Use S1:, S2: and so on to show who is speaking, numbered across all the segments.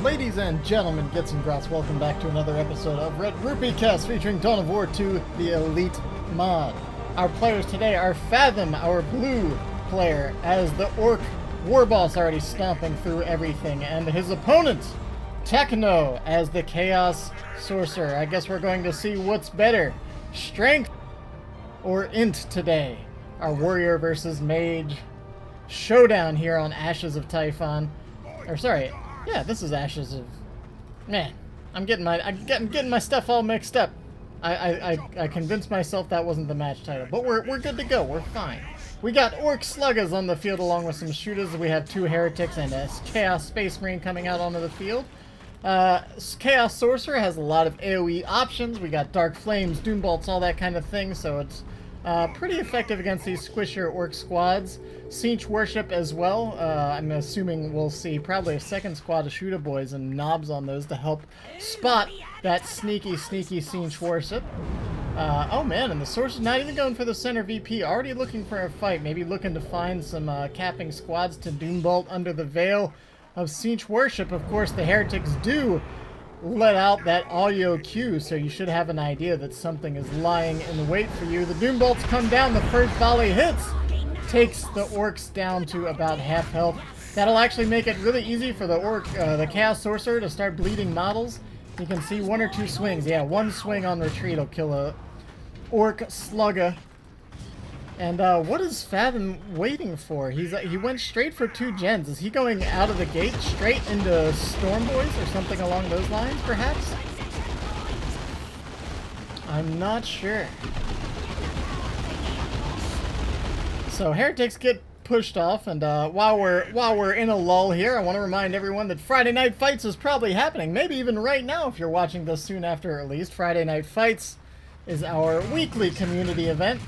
S1: Ladies and gentlemen, Gits and Grots, welcome back to another episode of Red-Rupee Cast featuring Dawn of War 2, the Elite mod. Our players today are Fathom, our blue player, as the Ork Warboss already stomping through everything, and his opponent, Techno, as the Chaos Sorcerer. I guess we're going to see what's better, Strength or Int today. Our Warrior versus Mage showdown here on Ashes of Typhon. Or sorry, yeah, this is Ashes of... Man, I'm getting my stuff all mixed up. I convinced myself that wasn't the match title, but we're good to go. We're fine. We got Ork Sluggers on the field along with some shooters. We have 2 Heretics and a Chaos Space Marine coming out onto the field. Chaos Sorcerer has a lot of AoE options. We got Dark Flames, Doombolts, all that kind of thing, so it's pretty effective against these squishier Ork squads. Siege Worship as well. I'm assuming we'll see probably a second squad of shooter boys and knobs on those to help spot that sneaky Siege Worship. Oh man, and the Sorcerer's not even going for the center VP, already looking for a fight, maybe looking to find some capping squads to Doombolt under the veil of Siege Worship. Of course, the Heretics do let out that audio cue, so you should have an idea that something is lying in wait for you. The Doombolts come down, the first volley hits, takes the Orks down to about half health. That'll actually make it really easy for the Chaos Sorcerer to start bleeding models. You can see 1 or 2 swings. Yeah, 1 swing on retreat will kill a Ork Slugger. And what is Fathom waiting for? He went straight for 2 gens. Is he going out of the gate straight into Storm Boys or something along those lines, perhaps? I'm not sure. So Heretics get pushed off, and while we're in a lull here, I want to remind everyone that Friday Night Fights is probably happening. Maybe even right now if you're watching this soon after release. Friday Night Fights is our weekly community event.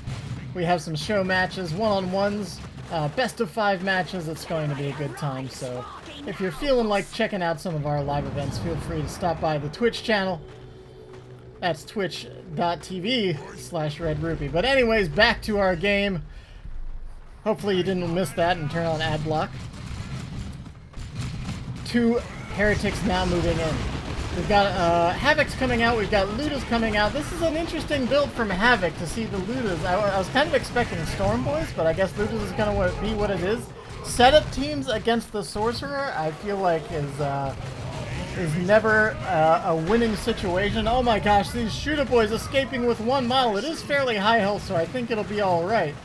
S1: We have some show matches, one-on-ones, best of 5 matches. It's going to be a good time, so if you're feeling like checking out some of our live events, feel free to stop by the Twitch channel. That's twitch.tv/Red-Rupee. But anyways, back to our game. Hopefully you didn't miss that and turn on ad block. 2 Heretics now moving in. We've got Havoc's coming out, we've got lootas coming out. This is an interesting build from Havoc to see the lootas. I was kind of expecting Storm Boys, but I guess lootas is going to be what it is. Setup teams against the Sorcerer, I feel like is never a winning situation. Oh my gosh, these shooter boys escaping with 1 model. It is fairly high health, so I think it'll be alright.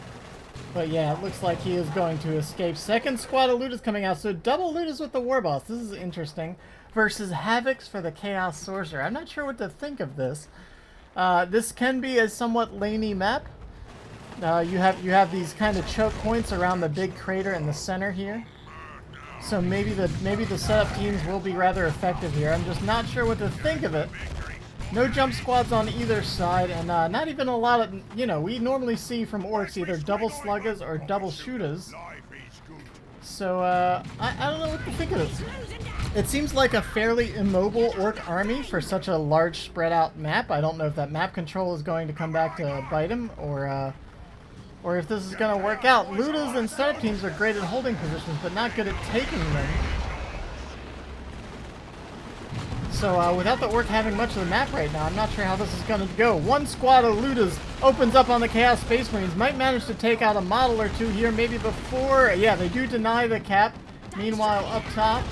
S1: But yeah, it looks like he is going to escape. Second squad of lootas coming out, so double lootas with the Warboss. This is interesting. Versus Havocs for the Chaos Sorcerer. I'm not sure what to think of this. This can be a somewhat laney map. You have these kind of choke points around the big crater in the center here. So maybe the setup teams will be rather effective here. I'm just not sure what to think of it. No jump squads on either side, and not even a lot of, we normally see from Orks either double sluggers or double shooters. So, I don't know what to think of this. It seems like a fairly immobile Ork army for such a large spread out map. I don't know if that map control is going to come back to bite him, or if this is going to work out. Lootas and setup teams are great at holding positions, but not good at taking them. So without the Ork having much of the map right now, I'm not sure how this is going to go. 1 squad of lootas opens up on the Chaos Space Marines. Might manage to take out a model or 2 here, maybe before... Yeah, they do deny the cap. Meanwhile, up top,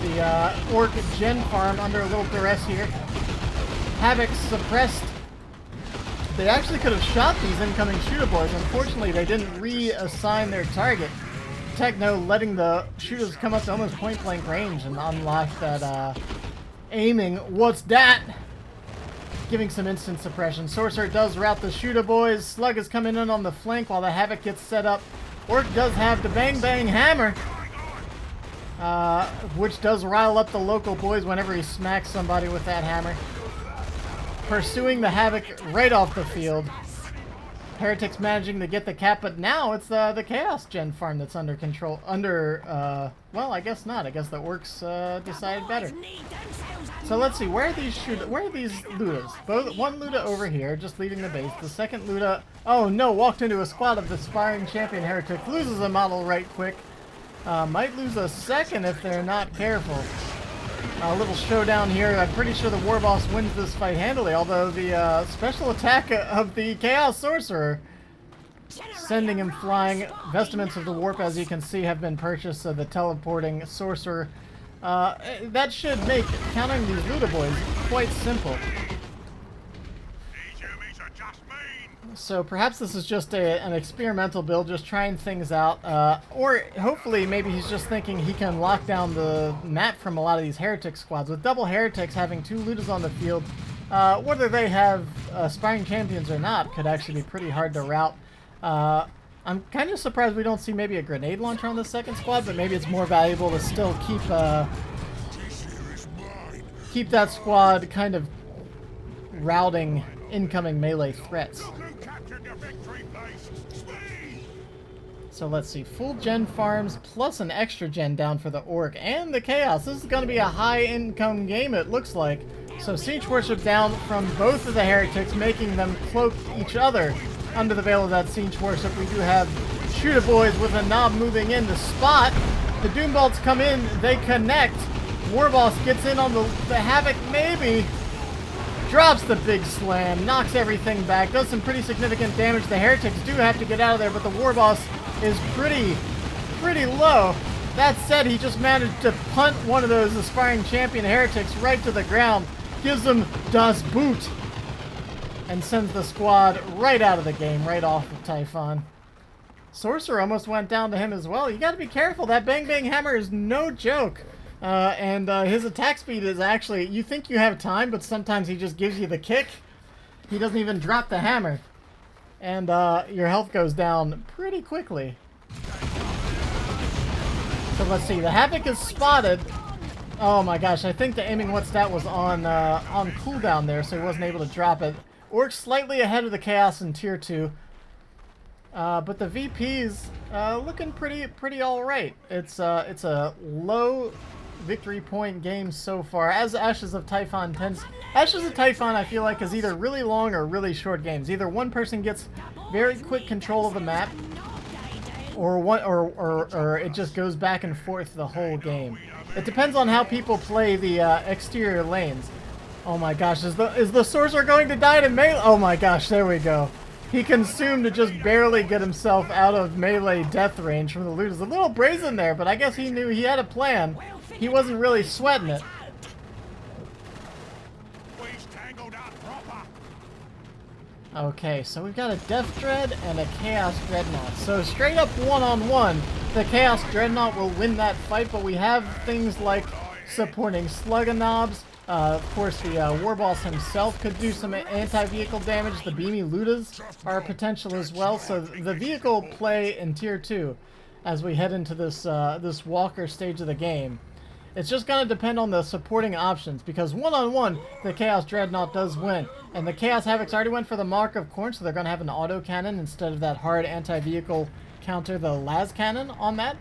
S1: the Ork gen farm under a little duress here. Havoc suppressed. They actually could have shot these incoming shooter boys. Unfortunately, they didn't reassign their target. Techno letting the shooters come up to almost point-blank range and unlock that... aiming. What's that? Giving some instant suppression. Sorcerer does rout the shooter boys. Slug is coming in on the flank while the Havoc gets set up. Ork does have the bang bang hammer, which does rile up the local boys whenever he smacks somebody with that hammer. Pursuing the Havoc right off the field. Heretics managing to get the cap, but now it's the Chaos Gen farm that's under control. Well, I guess not. I guess the Orks decided better. So let's see. Where are these lootas? One loota over here, just leaving the base. The second loota, oh no, walked into a squad of the aspiring champion Heretic. Loses a model right quick. Might lose a second if they're not careful. A little showdown here. I'm pretty sure the Warboss wins this fight handily, although the special attack of the Chaos Sorcerer sending him flying. Vestments of the Warp, as you can see, have been purchased, so the teleporting Sorcerer. That should make counting these Luda boys quite simple. So perhaps this is just an experimental build, just trying things out. Or hopefully maybe he's just thinking he can lock down the map from a lot of these Heretic squads. With double Heretics having 2 Ludas on the field, whether they have aspiring champions or not could actually be pretty hard to route. I'm kind of surprised we don't see maybe a grenade launcher on the second squad, but maybe it's more valuable to still keep that squad kind of routing incoming melee threats. So let's see, full gen farms plus an extra gen down for the Orc and the Chaos. This is going to be a high income game, it looks like. So Siege Worship down from both of the Heretics, making them cloak each other under the veil of that Siege Worship. We do have Shooter Boys with a knob moving in to spot. The Doombolts come in, they connect. Warboss gets in on the Havoc, maybe. Drops the big slam, knocks everything back, does some pretty significant damage. The Heretics do have to get out of there, but the Warboss is pretty low. That said, he just managed to punt one of those aspiring champion Heretics right to the ground, gives them Das Boot, and sends the squad right out of the game, right off of Typhon. Sorcerer almost went down to him as well. You gotta be careful, that Bang Bang Hammer is no joke. And his attack speed is actually, you think you have time, but sometimes he just gives you the kick. He doesn't even drop the hammer. And your health goes down pretty quickly. So let's see, the Havoc is spotted. Oh my gosh, I think the aiming what stat was on cooldown there, so he wasn't able to drop it. Orcs slightly ahead of the Chaos in tier 2. But the VP's looking pretty alright. It's a low victory point game so far, as Ashes of Typhon tends. Ashes of Typhon, I feel like, is either really long or really short games. Either one person gets very quick control of the map, or it just goes back and forth the whole game. It depends on how people play the exterior lanes. Oh my gosh, is the Sorcerer going to die to melee? Oh my gosh, there we go. He consumed to just barely get himself out of melee death range from the looters. A little brazen there, but I guess he knew he had a plan. He wasn't really sweating it. Okay, so we've got a Death Dread and a Chaos Dreadnought. So straight up one-on-one, the Chaos Dreadnought will win that fight, but we have things like supporting Slugganobs. Of course, the Warboss himself could do some anti-vehicle damage. The Beamy Lootas are a potential as well. So the vehicle play in tier 2 as we head into this this Walker stage of the game. It's just going to depend on the supporting options, because one-on-one, the Chaos Dreadnought does win. And the Chaos Havocs already went for the Mark of Corn, so they're going to have an auto cannon instead of that hard anti-vehicle counter, the Las Cannon on that.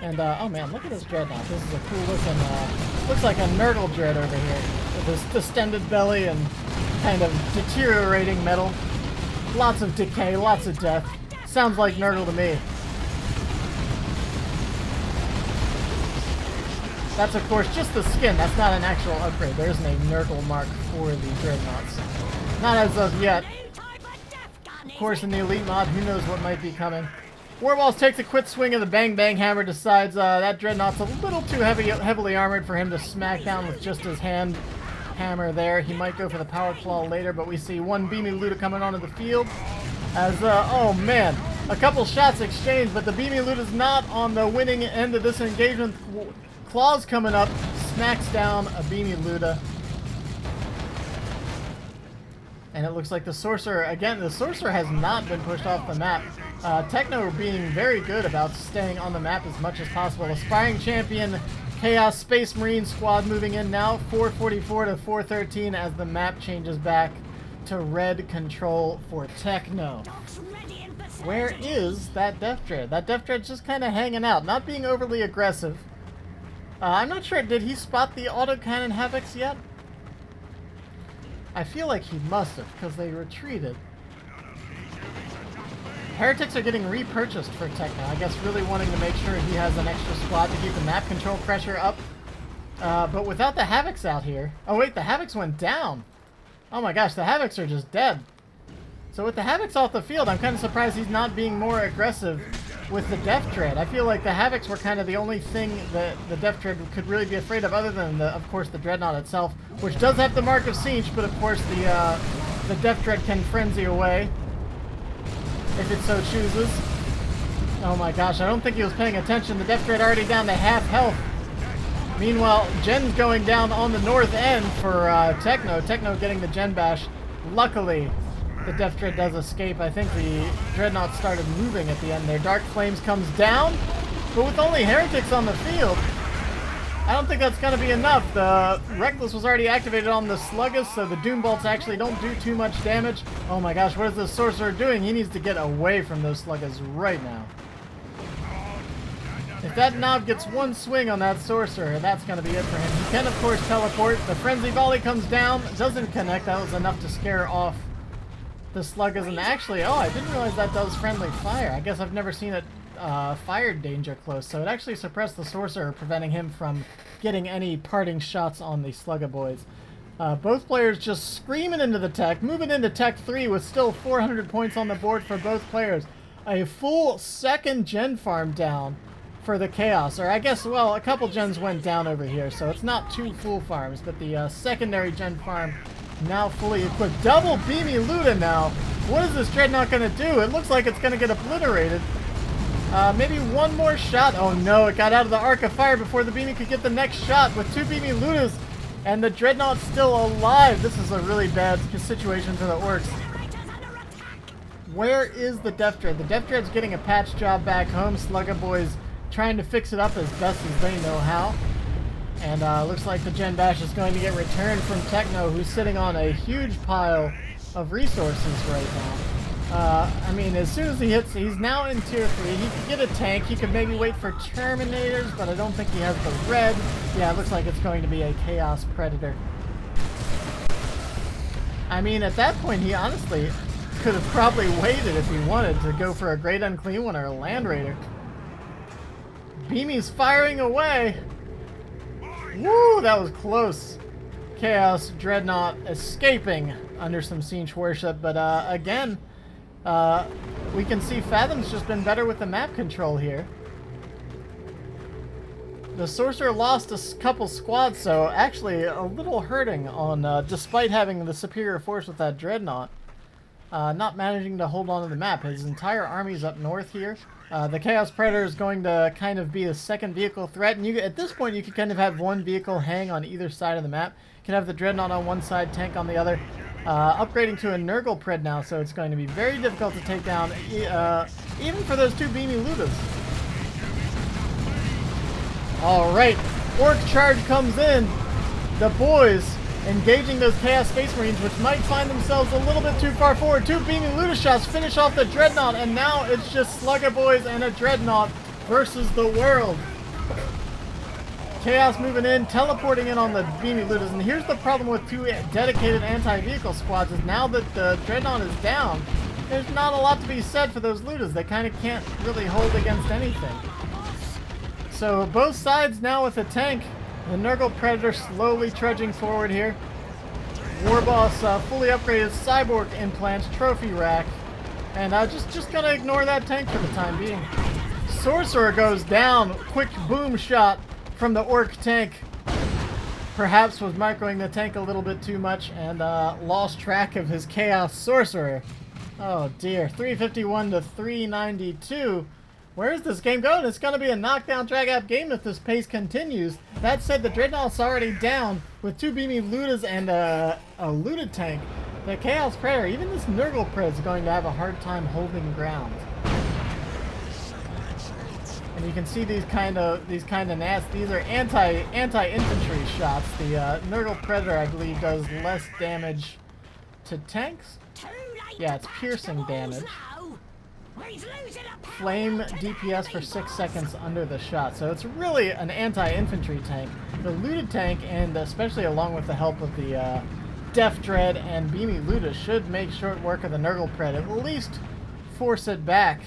S1: And, oh man, look at this Dreadnought. This is a cool looking, looks like a Nurgle Dread over here, with this distended belly and kind of deteriorating metal. Lots of decay, lots of death. Sounds like Nurgle to me. That's, of course, just the skin. That's not an actual upgrade. There isn't a Nurgle mark for the Dreadnoughts. Not as of yet. Of course, in the Elite mod, who knows what might be coming. Warboss takes a quick swing of the Bang Bang Hammer, decides that Dreadnought's a little too heavily armored for him to smack down with just his hand hammer there. He might go for the Power Claw later, but we see one Beamy Luta coming onto the field. As, oh man, a couple shots exchanged, but the Beamy Luta's not on the winning end of this engagement. Claws coming up, smacks down a Beamy Luta. And it looks like the Sorcerer, again, the Sorcerer has not been pushed off the map. Techno being very good about staying on the map as much as possible. Aspiring Champion Chaos Space Marine squad moving in now, 444 to 413 as the map changes back to red control for Techno. Where is that Death Dread? That Death Dread's just kind of hanging out, not being overly aggressive. I'm not sure, did he spot the autocannon Havocs yet? I feel like he must have, because they retreated. Heretics are getting repurchased for Techno, I guess really wanting to make sure he has an extra squad to keep the map control pressure up. But without the Havocs out here... Oh wait, the Havocs went down. Oh my gosh, the Havocs are just dead. So with the Havocs off the field, I'm kind of surprised he's not being more aggressive with the Death Dread. I feel like the Havocs were kind of the only thing that the Death Dread could really be afraid of, other than, of course, the Dreadnought itself, which does have the Mark of Siege, but of course the Death Dread can frenzy away if it so chooses. Oh my gosh, I don't think he was paying attention. The Death Dread already down to half health. Meanwhile, Gen's going down on the north end for Techno. Techno getting the Gen Bash. Luckily, the Death Dread does escape. I think the Dreadnought started moving at the end there. Dark Flames comes down, but with only Heretics on the field, I don't think that's going to be enough. The Reckless was already activated on the Sluggas, so the Doombolts actually don't do too much damage. Oh my gosh, what is this Sorcerer doing? He needs to get away from those Sluggas right now. If that knob gets one swing on that Sorcerer, that's going to be it for him. He can, of course, teleport. The Frenzy Volley comes down, doesn't connect. That was enough to scare off the Sluggas. And actually, oh, I didn't realize that does friendly fire. I guess I've never seen it fire danger close. So it actually suppressed the Sorcerer, preventing him from getting any parting shots on the Slugga boys. Both players just screaming into the tech, moving into Tech 3 with still 400 points on the board for both players. A full second gen farm down for the Chaos, or I guess, well, a couple gens went down over here, so it's not two full farms, but the secondary gen farm now fully equipped. Double Beamy Luta now. What is this Dreadnought going to do? It looks like it's going to get obliterated. Maybe one more shot. Oh no, it got out of the arc of fire before the Beamy could get the next shot with two Beamy Lutas, and the Dreadnought's still alive. This is a really bad situation for the Orks. Where is the Death Dread? The Death Dread's getting a patch job back home. Slugga boys trying to fix it up as best as they know how. And looks like the Gen Bash is going to get returned from Techno, who's sitting on a huge pile of resources right now. I mean, as soon as he hits, he's now in tier 3. He could get a tank. He could maybe wait for Terminators, but I don't think he has the red. Yeah, it looks like it's going to be a Chaos Predator. I mean, at that point, he honestly could have probably waited if he wanted to go for a Great Unclean One or a Land Raider. Beamy's firing away. Woo, that was close. Chaos Dreadnought escaping under some Siege Worship, but again, we can see Fathom's just been better with the map control here. The Sorcerer lost a couple squads, so actually a little hurting on, despite having the superior force with that Dreadnought, not managing to hold on to the map. His entire army's up north here. The Chaos Predator is going to kind of be a second vehicle threat, and at this point you can kind of have one vehicle hang on either side of the map. You can have the Dreadnought on one side, tank on the other. Upgrading to a Nurgle Pred now, so it's going to be very difficult to take down, even for those two Beamy Lutas. Alright, Orc Charge comes in. The boys engaging those Chaos Space Marines, which might find themselves a little bit too far forward. Two Beamy Luta shots finish off the Dreadnought, and now it's just Slugga boys and a Dreadnought versus the world. Chaos moving in, teleporting in on the Beamy Lutas, and here's the problem with two dedicated anti-vehicle squads is now that the Dreadnought is down, there's not a lot to be said for those Lutas. They kind of can't really hold against anything. So both sides now with a tank. The Nurgle Predator slowly trudging forward here. Warboss fully upgraded cyborg implants, trophy rack, and just gonna ignore that tank for the time being. Sorcerer goes down, quick boom shot from the Orc tank. Perhaps was microing the tank a little bit too much and lost track of his Chaos Sorcerer. Oh dear, 351 to 392. Where is this game going? It's going to be a knockdown, drag-out game if this pace continues. That said, the Dreadnought's already down with two Beamy Lutas and a Luta tank. The Chaos Predator, even this Nurgle Pred is going to have a hard time holding ground. And you can see these kind of nasty. These are anti-infantry shots. The Nurgle Predator, I believe, does less damage to tanks. Yeah, it's piercing damage. Flame DPS for 6 seconds under the shot. So it's really an anti-infantry tank. The Luta tank, and especially along with the help of the Death Dread and Beamy Luta, should make short work of the Nurgle Pred. At least force it back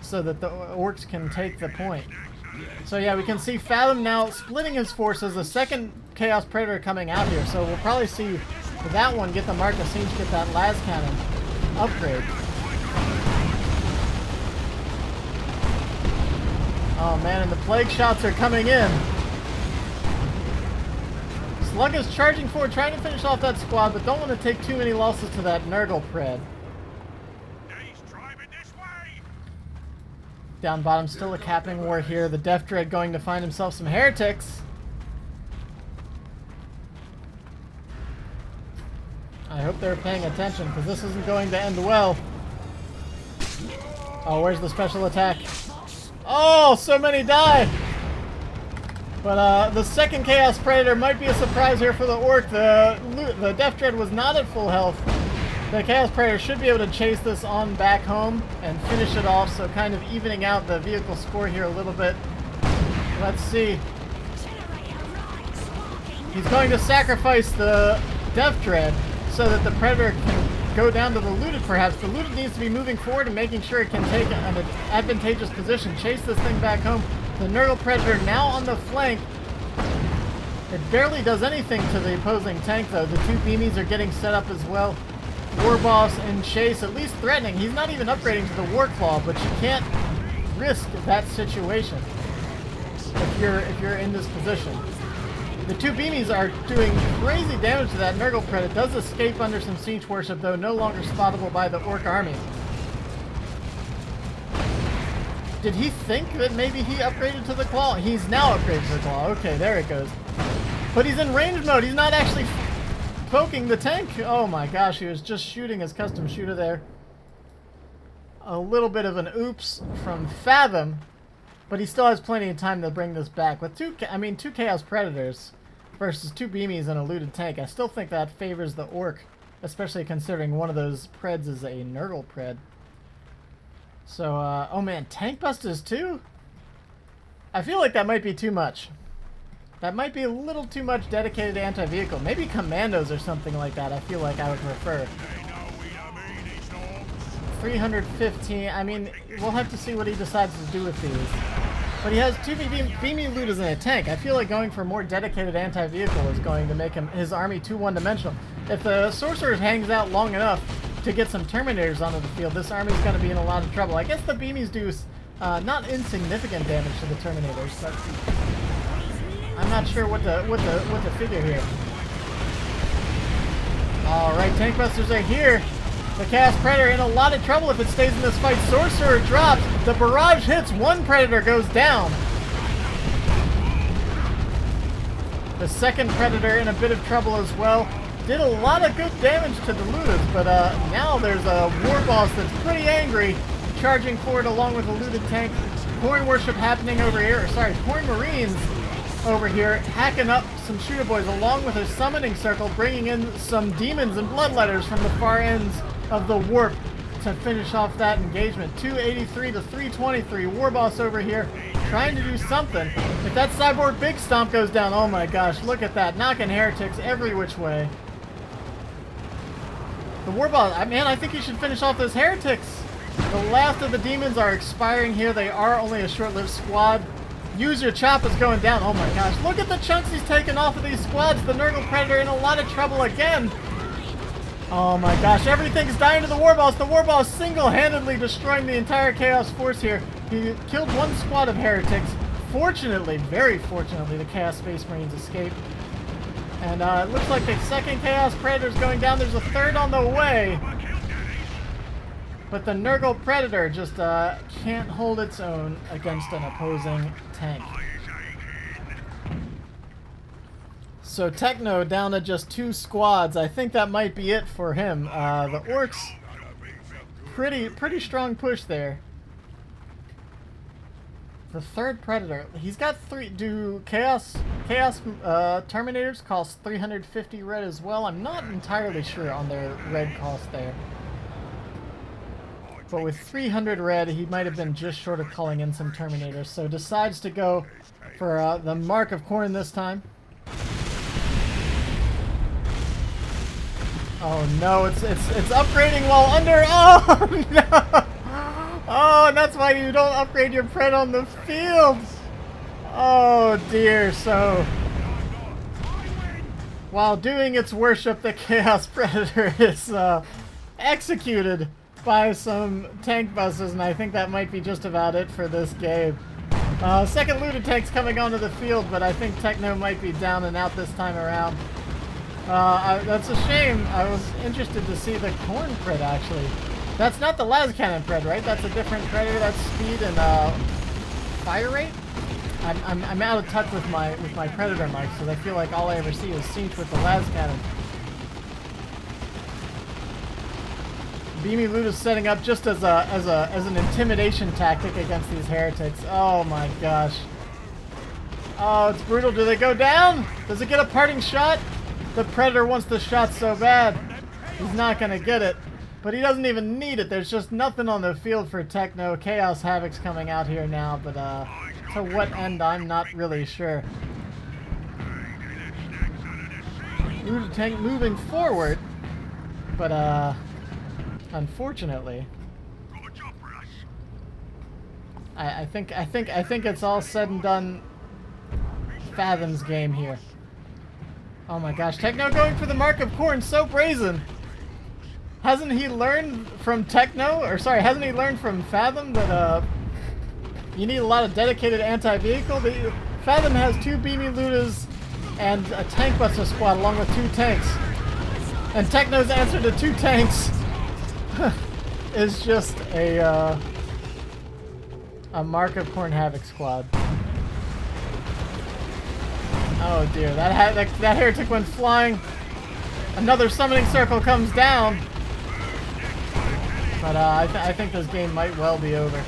S1: so that the Orcs can take the point. So yeah, we can see Fathom now splitting his forces, the second Chaos Predator coming out here. So we'll probably see that one get the mark of Siege, get that las cannon upgrade. Oh man, and the plague shots are coming in. Slug is charging forward, trying to finish off that squad, but don't want to take too many losses to that Nurgle Pred. Down bottom, still a capping war here. The Death Dread going to find himself some heretics. I hope they're paying attention, because this isn't going to end well. Oh, where's the special attack? Oh, so many die! But the second Chaos Predator might be a surprise here for the Orc. The Death Dread was not at full health. The Chaos Predator should be able to chase this on back home and finish it off, so kind of evening out the vehicle score here a little bit. Let's see. He's going to sacrifice the Death Dread so that the Predator can go down to the looted perhaps. The looted needs to be moving forward and making sure it can take an advantageous position, chase this thing back home. The Nurgle Predator now on the flank. It barely does anything to the opposing tank though. The two beamies are getting set up as well. Warboss and Chase at least threatening. He's not even upgrading to the Warclaw, but you can't risk that situation if you're in this position. The two beamies are doing crazy damage to that Nurgle Pred. It does escape under some siege worship, though no longer spottable by the Orc army. Did he think that maybe he upgraded to the Claw? He's now upgraded to the Claw. Okay, there it goes. But he's in range mode. He's not actually poking the tank. Oh my gosh, he was just shooting his custom shooter there. A little bit of an oops from Fathom, but he still has plenty of time to bring this back. With two Chaos Predators versus two beamies and a looted tank, I still think that favors the Orc, especially considering one of those Preds is a Nurgle Pred. So, oh man, tank busters too? I feel like that might be too much. That might be a little too much dedicated anti-vehicle. Maybe commandos or something like that. I feel like I would prefer. 315. I mean, we'll have to see what he decides to do with these. But he has two beamy looters and a tank. I feel like going for more dedicated anti-vehicle is going to make his army too one-dimensional. If the Sorcerer hangs out long enough to get some Terminators onto the field, this army is going to be in a lot of trouble. I guess the beamies do not insignificant damage to the Terminators, but I'm not sure what to figure here. All right, tank busters are here. The Chaos Predator in a lot of trouble if it stays in this fight. Sorcerer drops. The barrage hits. One Predator goes down. The second Predator in a bit of trouble as well. Did a lot of good damage to the looters, but now there's a Warboss that's pretty angry, charging forward along with a looted tank. Corn worship happening over here. Sorry, Corn Marines over here, hacking up some shooter boys along with a summoning circle, bringing in some demons and bloodletters from the far ends of the warp to finish off that engagement. 283 to 323. Warboss over here trying to do something. If that cyborg big stomp goes down, oh my gosh, look at that, knocking heretics every which way. The Warboss, man, I think he should finish off those heretics. The last of the demons are expiring here. They are only a short-lived squad. Use your chop is going down. Oh my gosh, look at the chunks he's taken off of these squads. The Nurgle Predator in a lot of trouble again. Oh my gosh, everything's dying to the Warboss. The Warboss single-handedly destroying the entire Chaos Force here. He killed one squad of heretics. Fortunately, very fortunately, the Chaos Space Marines escaped. And it looks like the second Chaos Predator is going down. There's a third on the way. But the Nurgle Predator just can't hold its own against an opposing tank. So Techno down to just 2 squads. I think that might be it for him. The Orks, pretty strong push there. The third Predator, he's got 3. Do Chaos Terminators cost 350 red as well? I'm not entirely sure on their red cost there. But with 300 red, he might have been just short of calling in some Terminators. So decides to go for the Mark of Corn this time. Oh no, it's upgrading while under. Oh no! Oh, and that's why you don't upgrade your Pred on the field. Oh dear, so while doing its worship, the Chaos Predator is executed by some tank buses, and I think that might be just about it for this game. Second looted tank's coming onto the field, but I think Techno might be down and out this time around. That's a shame. I was interested to see the corn pred, actually. That's not the las cannon pred, right? That's a different predator. That's speed and fire rate. I'm out of touch with my predator mic, so I feel like all I ever see is Sinch with the las cannon. Beamy Loot is setting up just as an intimidation tactic against these heretics. Oh my gosh. Oh, it's brutal. Do they go down? Does it get a parting shot? The Predator wants the shot so bad. He's not going to get it. But he doesn't even need it. There's just nothing on the field for Techno. Chaos Havoc's coming out here now, but to what end, I'm not really sure. Looted tank moving forward, but unfortunately, I think it's all said and done. Fathom's game here. Oh my gosh, Techno going for the mark of corn, so brazen. Hasn't he learned from Techno, or sorry, hasn't he learned from Fathom that you need a lot of dedicated anti-vehicle? Fathom has 2 beamy lootas and a tank buster squad along with 2 tanks. And Techno's answer to 2 tanks is just a Mark of Corn Havoc squad. Oh dear, that heretic went flying. Another summoning circle comes down. But I think this game might well be over.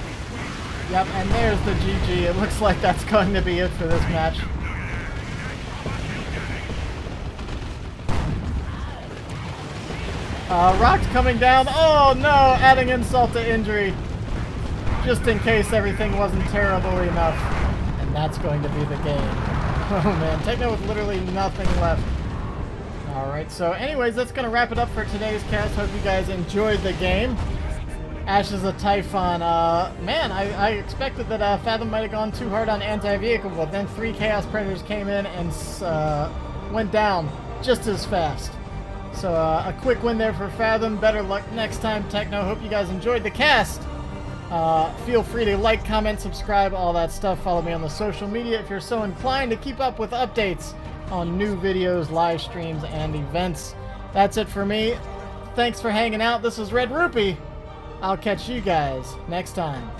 S1: Yep, and there's the GG. It looks like that's going to be it for this match. Rock's coming down. Oh no, adding insult to injury. Just in case everything wasn't terrible enough. And that's going to be the game. Oh man, Techno with literally nothing left. Alright, so anyways, that's going to wrap it up for today's cast. Hope you guys enjoyed the game. Ash is a Typhon. Man, I expected that Fathom might have gone too hard on anti-vehicle, but then 3 Chaos Predators came in and went down just as fast. So a quick win there for Fathom. Better luck next time, Techno. Hope you guys enjoyed the cast. Feel free to like, comment, subscribe, all that stuff. Follow me on the social media if you're so inclined to keep up with updates on new videos, live streams, and events. That's it for me. Thanks for hanging out. This is Red-Rupee. I'll catch you guys next time.